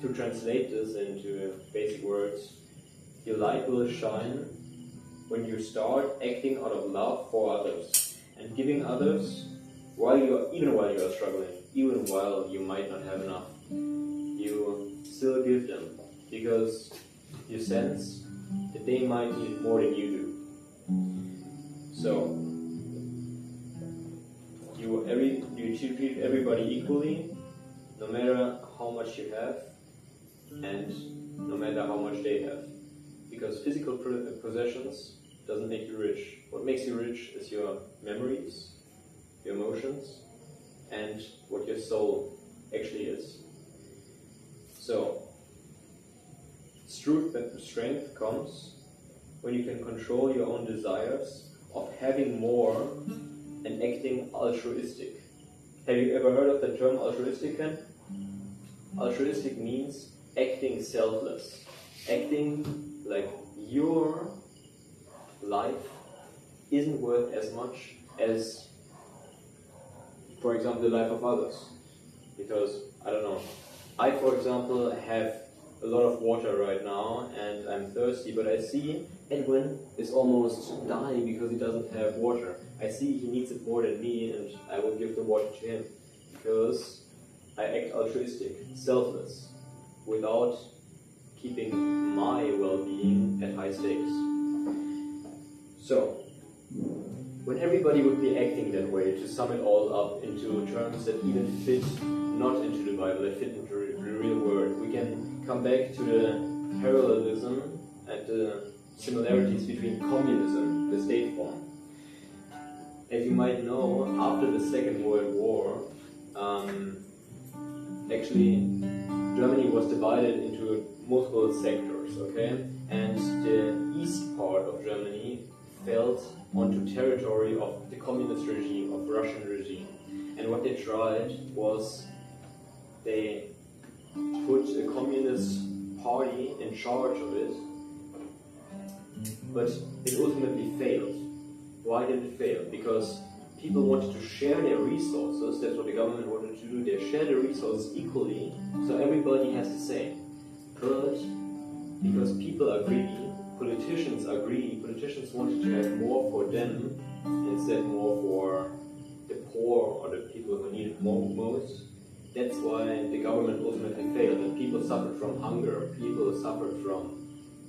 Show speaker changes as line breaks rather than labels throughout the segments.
to translate this into basic words, your light will shine when you start acting out of love for others and giving others even while you are struggling, even while you might not have enough. You still give them because you sense that they might need it more than you do. So you treat everybody equally, no matter how much you have and no matter how much they have. Because physical possessions doesn't make you rich. What makes you rich is your memories, your emotions, and what your soul actually is. So, strength comes when you can control your own desires of having more and acting altruistic. Have you ever heard of the term altruistic, Ken? Altruistic means acting selfless. Acting like your life isn't worth as much as, for example, the life of others. Because, I don't know, I, for example, have a lot of water right now and I'm thirsty, but I see Edwin is almost dying because he doesn't have water. I see he needs it more than me and I will give the water to him because I act altruistic, selfless, without keeping my well-being at high stakes. So, when everybody would be acting that way, to sum it all up into terms that even fit not into the Bible, that fit into the real world, we can come back to the parallelism and the similarities between communism, the state form. As you might know, after the Second World War, actually Germany was divided into multiple sectors, okay? And the east part of Germany fell onto territory of the communist regime, of Russian regime. And what they tried was they put a communist party in charge of it, but it ultimately failed. Why did it fail? Because people wanted to share their resources. That's what the government wanted to do. They share the resources equally, so everybody has the same. But because people are greedy, politicians are greedy, politicians wanted to have more for them, instead more for the poor or the people who need it most. That's why the government ultimately failed, and people suffered from hunger, people suffered from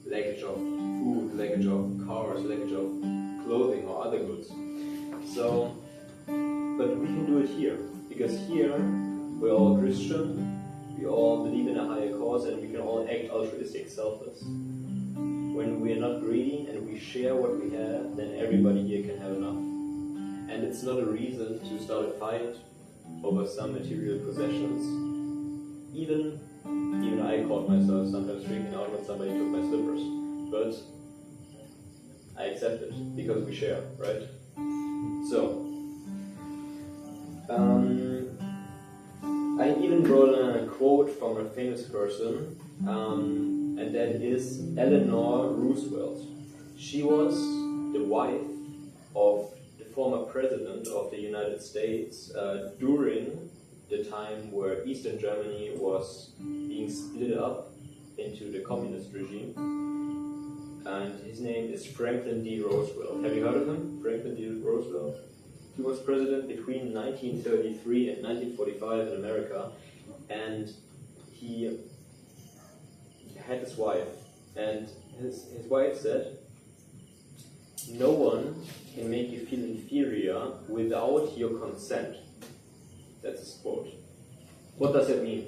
lackage of food, lackage of cars, lackage of clothing or other goods. So, but we can do it here, because here we're all Christian, we all believe in a higher cause, and we can all act altruistic, selfless. When we are not greedy and we share what we have, then everybody here can have enough. And it's not a reason to start a fight over some material possessions. Even I caught myself sometimes freaking out when somebody took my slippers. But I accept it, because we share, right? So, I even brought a quote from a famous person, and that is Eleanor Roosevelt. She was the wife of the former president of the United States during the time where Eastern Germany was being split up into the communist regime. And his name is Franklin D. Roosevelt. Have you heard of him? Franklin D. Roosevelt? He was president between 1933 and 1945 in America, and he had his wife, and his wife said, "No one can make you feel inferior without your consent." That's his quote. What does it mean?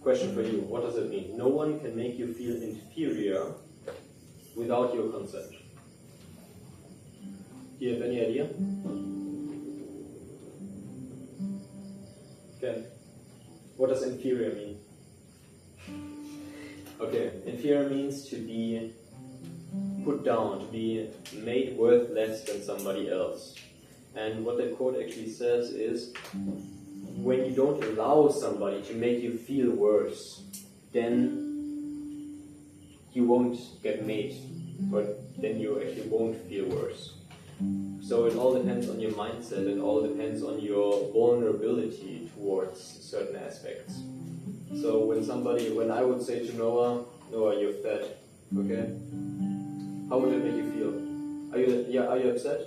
Question for you, what does it mean? No one can make you feel inferior without your consent. Do you have any idea? Okay. What does inferior mean? Okay, inferior means to be put down, to be made worth less than somebody else. And what that quote actually says is, when you don't allow somebody to make you feel worse, then you won't get made, but then you actually won't feel worse. So it all depends on your mindset, it all depends on your vulnerability towards certain aspects. So when I would say to Noah, Noah, you're fat, okay? How would it make you feel? Are you upset?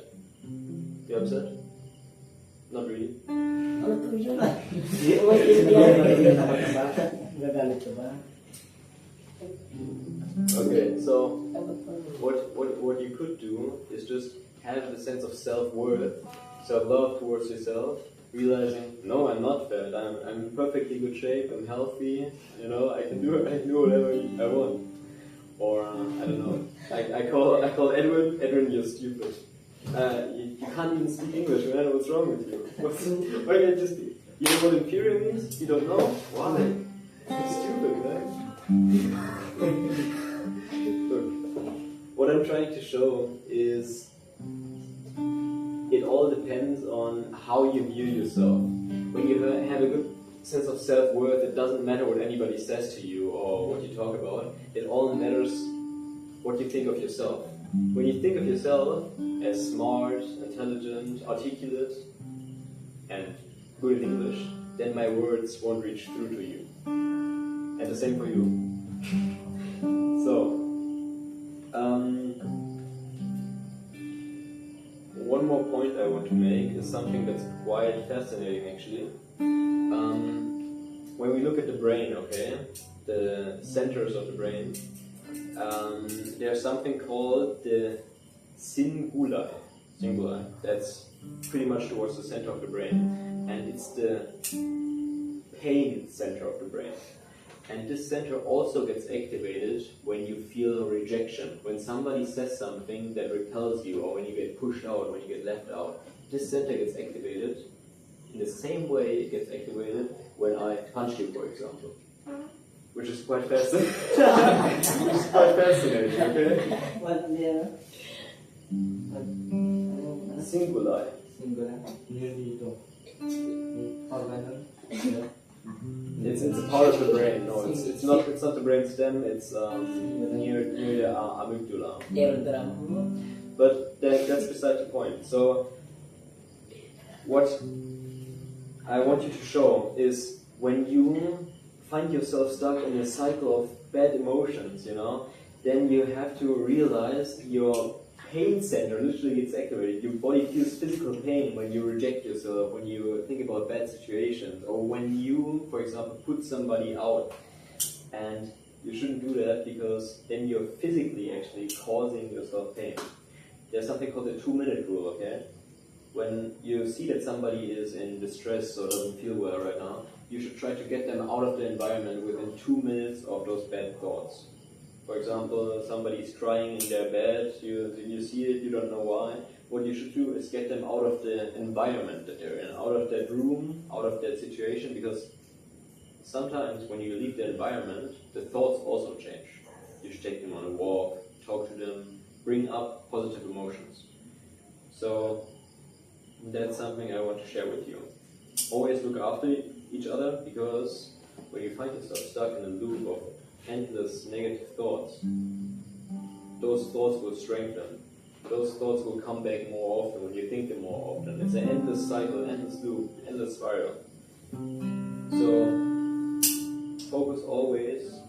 You're upset? Not really. Okay, so what you could do is just have the sense of self-worth, self-love towards yourself, realizing, no, I'm not fat, I'm in perfectly good shape, I'm healthy, you know, I can do whatever I want. Or, I don't know, I call Edwin, you're stupid. You can't even speak English, man, what's wrong with you? Why can't you just be, you know what inferior means? You don't know? Why? You're stupid, man. Look, what I'm trying to show is it all depends on how you view yourself. When you have a good sense of self-worth, it doesn't matter what anybody says to you or what you talk about. It all matters what you think of yourself. When you think of yourself as smart, intelligent, articulate, and good in English, then my words won't reach through to you. And the same for you. So, one more point I want to make is something that's quite fascinating actually. When we look at the brain, okay, the centers of the brain, there's something called the cinguli. That's pretty much towards the center of the brain, and it's the pain center of the brain. And this center also gets activated when you feel rejection. When somebody says something that repels you, or when you get pushed out, when you get left out, this center gets activated in the same way it gets activated when I punch you, for example. Which is quite fascinating. Which is quite fascinating, okay?
What the
Cinguli.
Nearly to organ.
It's a part of the brain. No, it's not the brain stem. It's near the amygdala. But that's beside the point. So what I want you to show is when you find yourself stuck in a cycle of bad emotions, you know, then you have to realize your pain center literally gets activated. Your body feels physical pain when you reject yourself, when you think about bad situations, or when you, for example, put somebody out. And you shouldn't do that because then you're physically actually causing yourself pain. There's something called the 2-minute rule, okay? When you see that somebody is in distress or doesn't feel well right now, you should try to get them out of the environment within 2 minutes of those bad thoughts. For example, somebody is crying in their bed, you see it, you don't know why. What you should do is get them out of the environment that they're in, out of that room, out of that situation, because sometimes when you leave the environment, the thoughts also change. You should take them on a walk, talk to them, bring up positive emotions. So that's something I want to share with you. Always look after each other, because when you find yourself stuck in a loop of endless negative thoughts, those thoughts will strengthen. Those thoughts will come back more often when you think them more often. It's an endless cycle, endless loop, endless spiral. So focus always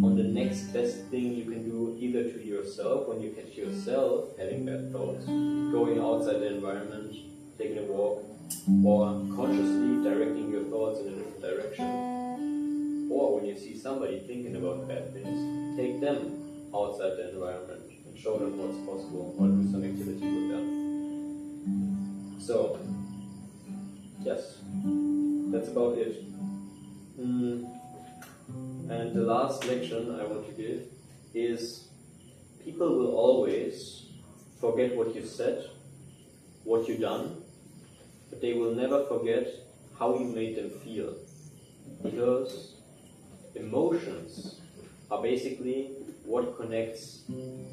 on the next best thing you can do, either to yourself when you catch yourself having bad thoughts, going outside the environment, taking a walk, or consciously directing your thoughts in a different direction. Or when you see somebody thinking about bad things, take them outside the environment and show them what's possible, or do some activity with them. So, yes, that's about it. And the last lection I want to give is, people will always forget what you said, what you done, but they will never forget how you made them feel. Because emotions are basically what connects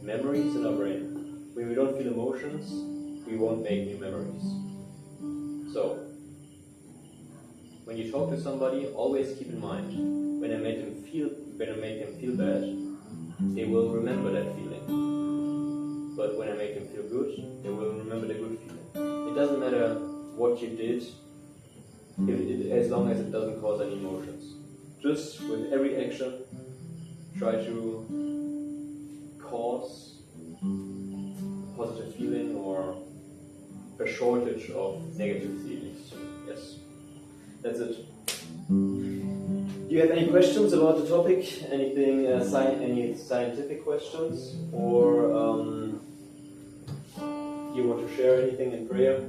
memories in our brain. When we don't feel emotions, we won't make new memories. So, when you talk to somebody, always keep in mind, when I make them feel bad, they will remember that feeling. But when I make them feel good, they will remember the good feeling. It doesn't matter what you did, as long as it doesn't cause any emotions. just with every action, try to cause positive feeling or a shortage of negative feelings. Yes, that's it. Do you have any questions about the topic? Anything, any scientific questions, or do you want to share anything in prayer?